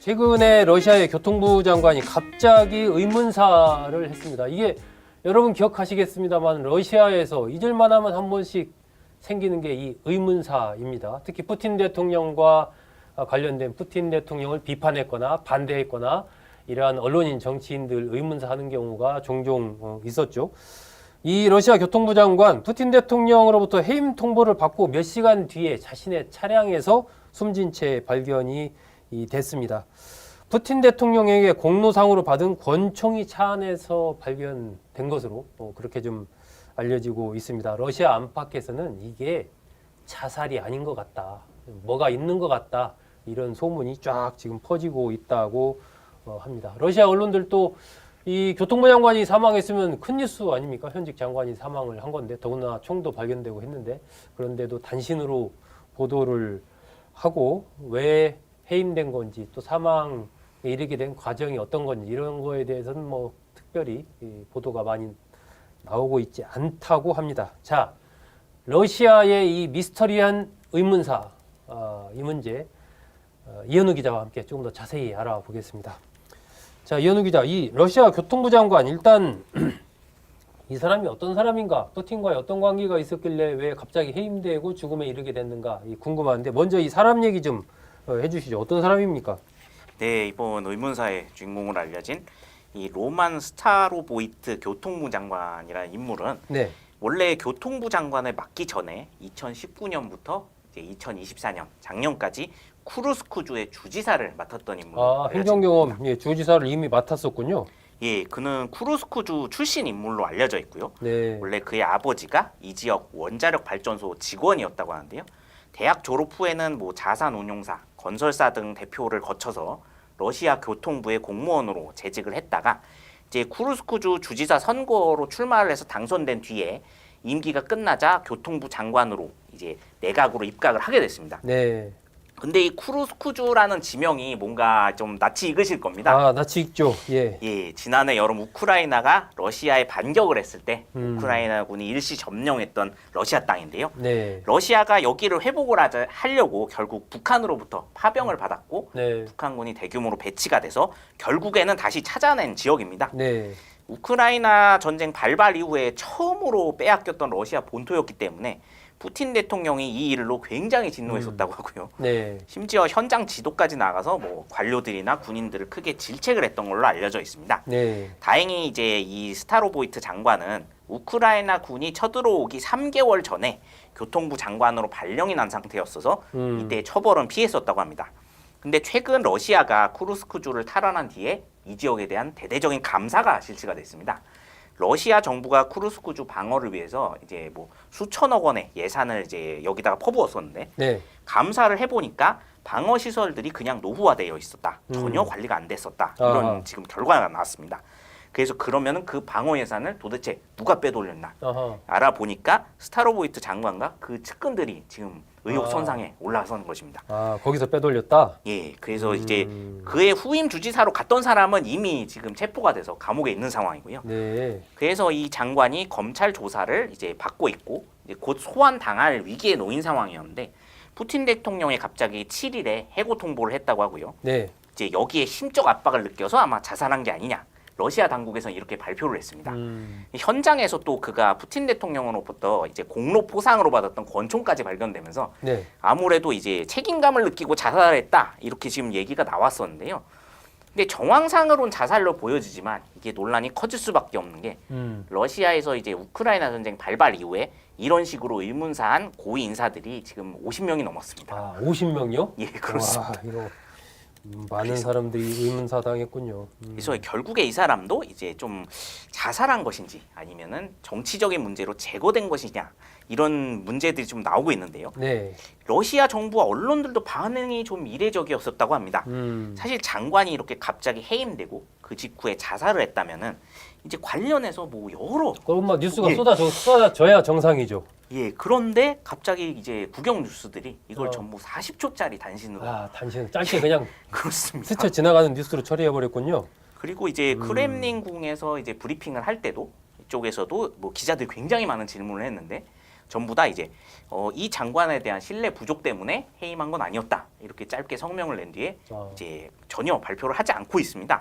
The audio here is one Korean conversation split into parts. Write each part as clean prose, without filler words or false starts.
최근에 러시아의 교통부 장관이 갑자기 의문사를 했습니다. 이게 여러분 기억하시겠습니다만 러시아에서 잊을만 하면 한 번씩 생기는 게 이 의문사입니다. 특히 푸틴 대통령과 관련된 푸틴 대통령을 비판했거나 반대했거나 이러한 언론인, 정치인들 의문사 하는 경우가 종종 있었죠. 이 러시아 교통부 장관 푸틴 대통령으로부터 해임 통보를 받고 몇 시간 뒤에 자신의 차량에서 숨진 채 발견이 됐습니다. 푸틴 대통령에게 공로상으로 받은 권총이 차 안에서 발견된 것으로 그렇게 좀 알려지고 있습니다. 러시아 안팎에서는 이게 자살이 아닌 것 같다, 뭐가 있는 것 같다, 이런 소문이 쫙 지금 퍼지고 있다고 합니다. 러시아 언론들도 이 교통부 장관이 사망했으면 큰 뉴스 아닙니까? 현직 장관이 사망을 한 건데, 더구나 총도 발견되고 했는데, 그런데도 단신으로 보도를 하고 왜 해임된 건지, 또 사망에 이르게 된 과정이 어떤 건지 이런 거에 대해서는 뭐 특별히 보도가 많이 나오고 있지 않다고 합니다. 자, 러시아의 이 미스터리한 의문사, 이 문제 이현우 기자와 함께 조금 더 자세히 알아보겠습니다. 자, 이현우 기자, 이 러시아 교통부 장관 일단 이 사람이 어떤 사람인가, 푸틴과의 어떤 관계가 있었길래 왜 갑자기 해임되고 죽음에 이르게 됐는가 궁금한데, 먼저 이 사람 얘기 좀 해주시죠. 어떤 사람입니까? 네, 이번 의문사의 주인공으로 알려진 이 로만 스타로보이트 교통부 장관이라는 인물은 네. 원래 교통부 장관을 맡기 전에 2019년부터 이제 2024년 작년까지 쿠르스크주의 주지사를 맡았던 인물로 행정경험 주지사를 이미 맡았었군요. 예, 그는 쿠르스크주 출신 인물로 알려져 있고요. 네. 원래 그의 아버지가 이 지역 원자력 발전소 직원이었다고 하는데요. 대학 졸업 후에는 뭐 자산운용사, 건설사 등 대표를 거쳐서 러시아 교통부의 공무원으로 재직을 했다가 이제 쿠르스크주 주지사 선거로 출마를 해서 당선된 뒤에 임기가 끝나자 교통부 장관으로 이제 내각으로 입각을 하게 됐습니다. 네. 근데 이 쿠르스크주라는 지명이 뭔가 좀 낯이 익으실 겁니다. 낯이 익죠. 예. 예, 지난해 여름 우크라이나가 러시아에 반격을 했을 때 우크라이나군이 일시 점령했던 러시아 땅인데요. 네. 러시아가 여기를 회복을 하려고 결국 북한으로부터 파병을 받았고 네. 북한군이 대규모로 배치가 돼서 결국에는 다시 찾아낸 지역입니다. 네. 우크라이나 전쟁 발발 이후에 처음으로 빼앗겼던 러시아 본토였기 때문에 푸틴 대통령이 이 일로 굉장히 진노했었다고 하고요. 네. 심지어 현장 지도까지 나가서 뭐 관료들이나 군인들을 크게 질책을 했던 걸로 알려져 있습니다. 네. 다행히 이제 이 스타로보이트 장관은 우크라이나 군이 쳐들어오기 3개월 전에 교통부 장관으로 발령이 난 상태였어서 이때 처벌은 피했었다고 합니다. 근데 최근 러시아가 쿠르스크주를 탈환한 뒤에 이 지역에 대한 대대적인 감사가 실시가 됐습니다. 러시아 정부가 쿠르스크주 방어를 위해서 이제 뭐 수천억 원의 예산을 이제 여기다가 퍼부었었는데 네. 감사를 해보니까 방어 시설들이 그냥 노후화되어 있었다. 전혀 관리가 안 됐었다. 이런 지금 결과가 나왔습니다. 그래서 그러면은 그 방어 예산을 도대체 누가 빼돌렸나 알아보니까 스타로보이트 장관과 그 측근들이 지금 의혹 선상에 올라선 것입니다. 거기서 빼돌렸다? 예, 그래서 이제 그의 후임 주지사로 갔던 사람은 이미 지금 체포가 돼서 감옥에 있는 상황이고요. 네. 그래서 이 장관이 검찰 조사를 이제 받고 있고 이제 곧 소환 당할 위기에 놓인 상황이었는데 푸틴 대통령이 갑자기 7일에 해고 통보를 했다고 하고요. 네. 이제 여기에 심적 압박을 느껴서 아마 자살한 게 아니냐. 러시아 당국에서는 이렇게 발표를 했습니다. 현장에서 또 그가 푸틴 대통령으로부터 이제 공로 포상으로 받았던 권총까지 발견되면서 네. 아무래도 이제 책임감을 느끼고 자살했다 이렇게 지금 얘기가 나왔었는데요. 근데 정황상으로는 자살로 보여지지만 이게 논란이 커질 수밖에 없는 게 러시아에서 이제 우크라이나 전쟁 발발 이후에 이런 식으로 의문사한 고위 인사들이 지금 50명이 넘었습니다. 50명이요? 예, 그렇습니다. 와, 이거 많은 사람들이 의문사 당했군요. 그래서 결국에 이 사람도 이제 좀 자살한 것인지 아니면은 정치적인 문제로 제거된 것이냐 이런 문제들이 좀 나오고 있는데요. 네. 러시아 정부와 언론들도 반응이 좀 이례적이었었다고 합니다. 사실 장관이 이렇게 갑자기 해임되고 그 직후에 자살을 했다면은 이제 관련해서 뭐 여러 그럼 막 뉴스가 쏟아져야 정상이죠. 예, 그런데 갑자기 이제 국영 뉴스들이 이걸 전부 40초짜리 단신으로 단신 짧게 그냥 그렇습니다. 스쳐 지나가는 뉴스로 처리해 버렸군요. 그리고 이제 크렘린궁에서 이제 브리핑을 할 때도 이쪽에서도 뭐 기자들이 굉장히 많은 질문을 했는데 전부 다 이제 이 장관에 대한 신뢰 부족 때문에 해임한 건 아니었다. 이렇게 짧게 성명을 낸 뒤에 이제 전혀 발표를 하지 않고 있습니다.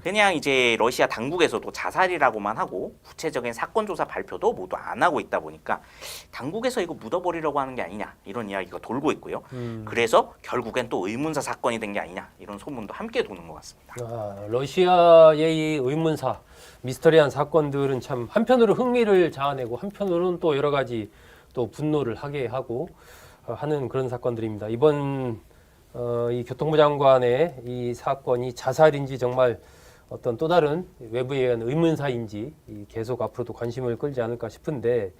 그냥 이제 러시아 당국에서도 자살이라고만 하고 구체적인 사건 조사 발표도 모두 안 하고 있다 보니까 당국에서 이거 묻어버리려고 하는 게 아니냐 이런 이야기가 돌고 있고요. 그래서 결국엔 또 의문사 사건이 된 게 아니냐 이런 소문도 함께 도는 것 같습니다. 러시아의 이 의문사 미스터리한 사건들은 참 한편으로 흥미를 자아내고 한편으로는 또 여러 가지 또 분노를 하게 하고 하는 그런 사건들입니다. 이번 이 교통부 장관의 이 사건이 자살인지 정말 어떤 또 다른 외부에 의한 의문사인지 계속 앞으로도 관심을 끌지 않을까 싶은데,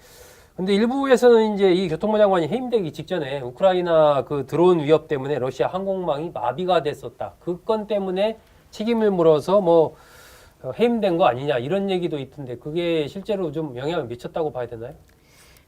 근데 일부에서는 이제 이 교통부 장관이 해임되기 직전에 우크라이나 그 드론 위협 때문에 러시아 항공망이 마비가 됐었다. 그 건 때문에 책임을 물어서 뭐 해임된 거 아니냐 이런 얘기도 있던데 그게 실제로 좀 영향을 미쳤다고 봐야 되나요?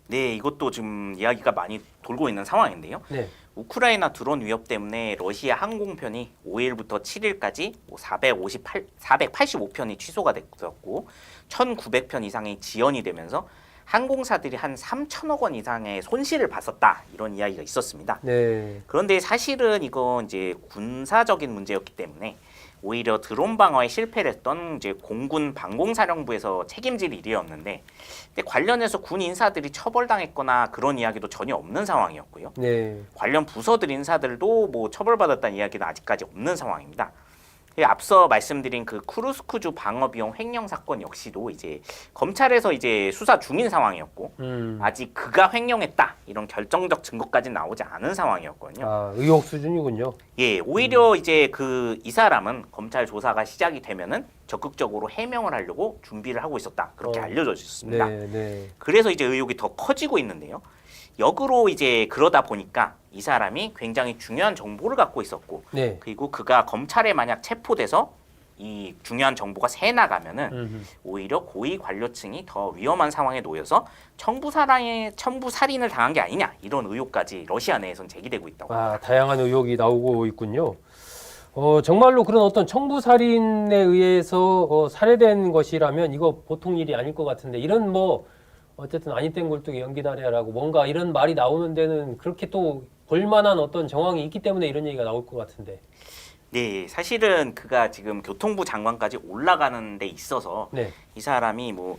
네, 이것도 지금 이야기가 많이 돌고 있는 상황인데요. 네. 우크라이나 드론 위협 때문에 러시아 항공편이 5일부터 7일까지 485편이 취소가 됐었고 1,900편 이상이 지연이 되면서 항공사들이 한 3천억 원 이상의 손실을 봤었다 이런 이야기가 있었습니다. 네. 그런데 사실은 이건 이제 군사적인 문제였기 때문에 오히려 드론 방어에 실패를 했던 이제 공군 방공사령부에서 책임질 일이었는데 근데 관련해서 군 인사들이 처벌당했거나 그런 이야기도 전혀 없는 상황이었고요. 네. 관련 부서들 인사들도 뭐 처벌받았다는 이야기는 아직까지 없는 상황입니다. 앞서 말씀드린 그 쿠르스크주 방어 비용 횡령 사건 역시도 이제 검찰에서 이제 수사 중인 상황이었고 아직 그가 횡령했다 이런 결정적 증거까지 나오지 않은 상황이었거든요. 아, 의혹 수준이군요. 예, 오히려 이제 이 사람은 검찰 조사가 시작이 되면은 적극적으로 해명을 하려고 준비를 하고 있었다 그렇게 알려져 있습니다. 네, 네. 그래서 이제 의혹이 더 커지고 있는데요. 역으로 이제 그러다 보니까 이 사람이 굉장히 중요한 정보를 갖고 있었고 네. 그리고 그가 검찰에 만약 체포돼서 이 중요한 정보가 새 나가면은 오히려 고위 관료층이 더 위험한 상황에 놓여서 첨부 살인을 당한 게 아니냐 이런 의혹까지 러시아 내에선 제기되고 있다고 합니다. 다양한 의혹이 나오고 있군요. 정말로 그런 어떤 청부 살인에 의해서 살해된 것이라면 이거 보통 일이 아닐 것 같은데 이런 뭐 어쨌든 아니땐 굴뚝에 연기다래라고 뭔가 이런 말이 나오는 데는 그렇게 또 볼만한 어떤 정황이 있기 때문에 이런 얘기가 나올 것 같은데. 네, 사실은 그가 지금 교통부 장관까지 올라가는 데 있어서 네. 이 사람이 뭐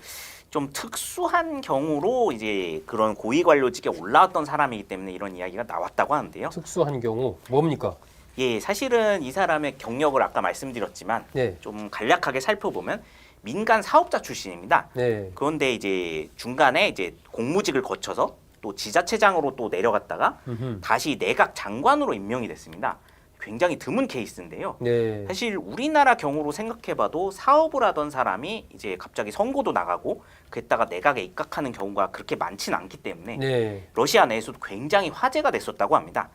좀 특수한 경우로 이제 그런 고위 관료직에 올라왔던 사람이기 때문에 이런 이야기가 나왔다고 하는데요. 특수한 경우 뭡니까? 예, 사실은 이 사람의 경력을 아까 말씀드렸지만 네. 좀 간략하게 살펴보면 민간 사업자 출신입니다. 네. 그런데 이제 중간에 이제 공무직을 거쳐서 또 지자체장으로 또 내려갔다가 다시 내각 장관으로 임명이 됐습니다. 굉장히 드문 케이스인데요. 네. 사실 우리나라 경우로 생각해봐도 사업을 하던 사람이 이제 갑자기 선거도 나가고 그랬다가 내각에 입각하는 경우가 그렇게 많지는 않기 때문에 네. 러시아 내에서도 굉장히 화제가 됐었다고 합니다.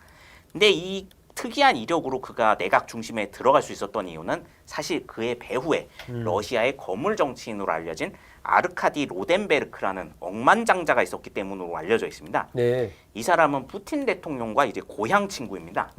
근데 이 특이한 이력으로 그가 내각 중심에 들어갈 수 있었던 이유는 사실 그의 배후에 러시아의 거물 정치인으로 알려진 아르카디 로덴베르크라는 억만장자가 있었기 때문으로 알려져 있습니다. 네. 이 사람은 푸틴 대통령과 이제 고향 친구입니다.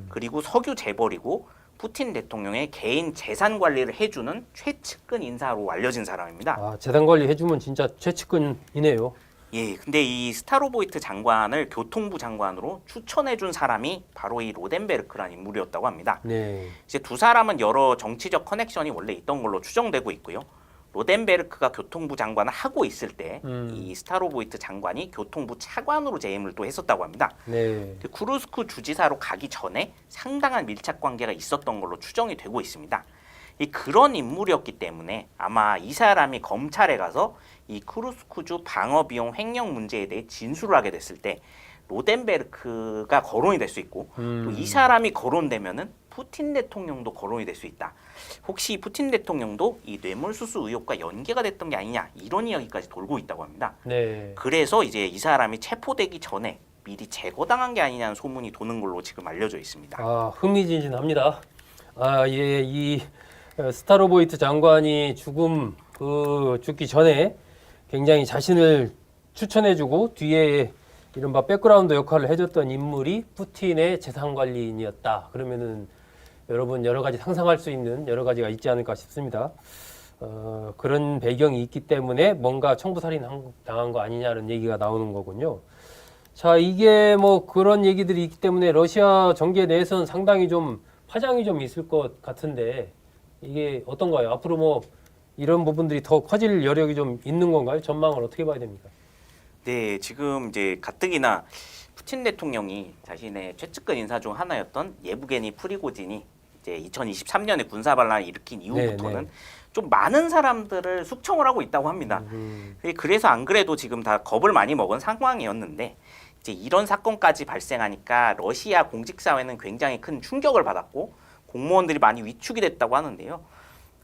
그리고 석유 재벌이고 푸틴 대통령의 개인 재산 관리를 해주는 최측근 인사로 알려진 사람입니다. 재산 관리 해주면 진짜 최측근이네요. 예, 근데 이 스타로보이트 장관을 교통부 장관으로 추천해준 사람이 바로 이 로덴베르크라는 인물이었다고 합니다. 네. 이제 두 사람은 여러 정치적 커넥션이 원래 있던 걸로 추정되고 있고요. 로덴베르크가 교통부 장관을 하고 있을 때 이 스타로보이트 장관이 교통부 차관으로 재임을 또 했었다고 합니다. 네. 쿠르스크 주지사로 가기 전에 상당한 밀착 관계가 있었던 걸로 추정이 되고 있습니다. 그런 인물이었기 때문에 아마 이 사람이 검찰에 가서 이 쿠르스크주 방어 비용 횡령 문제에 대해 진술을 하게 됐을 때 로덴베르크가 거론이 될 수 있고 또 이 사람이 거론되면은 푸틴 대통령도 거론이 될 수 있다. 혹시 푸틴 대통령도 이 뇌물수수 의혹과 연계가 됐던 게 아니냐 이런 이야기까지 돌고 있다고 합니다. 네. 그래서 이제 이 사람이 체포되기 전에 미리 제거당한 게 아니냐는 소문이 도는 걸로 지금 알려져 있습니다. 흥미진진합니다. 예, 이 스타로보이트 장관이 죽기 전에 굉장히 자신을 추천해주고 뒤에 이른바 백그라운드 역할을 해줬던 인물이 푸틴의 재산관리인이었다. 그러면은 여러분 여러 가지 상상할 수 있는 여러 가지가 있지 않을까 싶습니다. 그런 배경이 있기 때문에 뭔가 청부살인 당한 거 아니냐는 얘기가 나오는 거군요. 자, 이게 뭐 그런 얘기들이 있기 때문에 러시아 정계 내에서는 상당히 좀 파장이 좀 있을 것 같은데 이게 어떤가요? 앞으로 뭐 이런 부분들이 더 커질 여력이 좀 있는 건가요? 전망을 어떻게 봐야 됩니까? 네, 지금 이제 가뜩이나 푸틴 대통령이 자신의 최측근 인사 중 하나였던 예부게니 프리고진이 이제 2023년에 군사 반란을 일으킨 이후부터는 네. 좀 많은 사람들을 숙청을 하고 있다고 합니다. 그래서 안 그래도 지금 다 겁을 많이 먹은 상황이었는데 이제 이런 사건까지 발생하니까 러시아 공직 사회는 굉장히 큰 충격을 받았고 공무원들이 많이 위축이 됐다고 하는데요.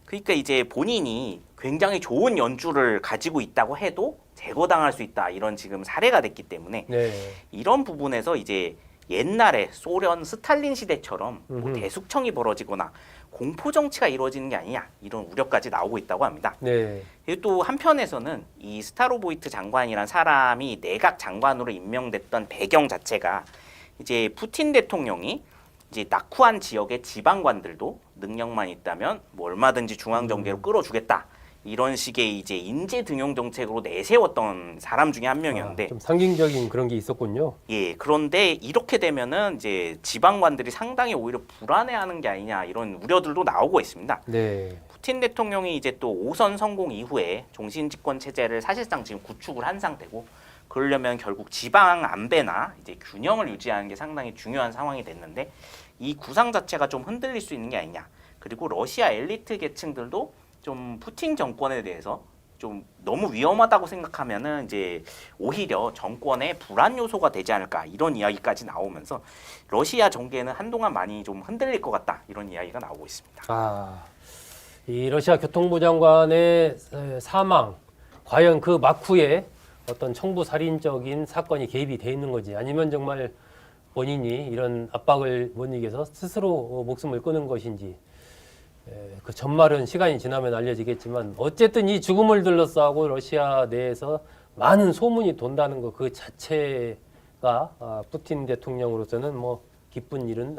그러니까 이제 본인이 굉장히 좋은 연주를 가지고 있다고 해도 제거당할 수 있다 이런 지금 사례가 됐기 때문에 네. 이런 부분에서 이제 옛날에 소련 스탈린 시대처럼 뭐 음흠. 대숙청이 벌어지거나 공포 정치가 이루어지는 게 아니냐 이런 우려까지 나오고 있다고 합니다. 네. 그리고 또 한편에서는 이 스타로보이트 장관이란 사람이 내각 장관으로 임명됐던 배경 자체가 이제 푸틴 대통령이 이제 낙후한 지역의 지방관들도 능력만 있다면 뭐 얼마든지 중앙 정계로 끌어주겠다 이런 식의 이제 인재 등용 정책으로 내세웠던 사람 중에 한 명이었는데 좀 상징적인 그런 게 있었군요. 예, 그런데 이렇게 되면은 이제 지방관들이 상당히 오히려 불안해하는 게 아니냐 이런 우려들도 나오고 있습니다. 네. 푸틴 대통령이 이제 또 5선 성공 이후에 종신집권 체제를 사실상 지금 구축을 한 상태고 그러려면 결국 지방 안배나 이제 균형을 유지하는 게 상당히 중요한 상황이 됐는데 이 구상 자체가 좀 흔들릴 수 있는 게 아니냐. 그리고 러시아 엘리트 계층들도 좀 푸틴 정권에 대해서 좀 너무 위험하다고 생각하면은 이제 오히려 정권의 불안 요소가 되지 않을까 이런 이야기까지 나오면서 러시아 정계는 한동안 많이 좀 흔들릴 것 같다 이런 이야기가 나오고 있습니다. 이 러시아 교통부 장관의 사망, 과연 그 막후에 어떤 청부살인적인 사건이 개입이 돼 있는 건지 아니면 정말 본인이 이런 압박을 못 이겨서 스스로 목숨을 끊은 것인지 그 전말은 시간이 지나면 알려지겠지만 어쨌든 이 죽음을 둘러싸고 러시아 내에서 많은 소문이 돈다는 것 그 자체가 푸틴 대통령으로서는 뭐 기쁜 일은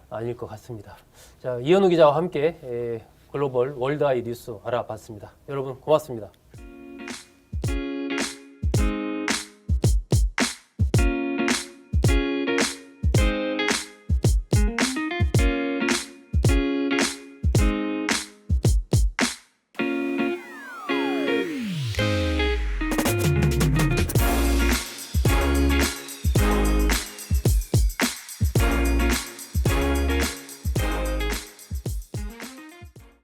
아닐 것 같습니다. 자, 이현우 기자와 함께 글로벌 월드아이 뉴스 알아봤습니다. 여러분 고맙습니다.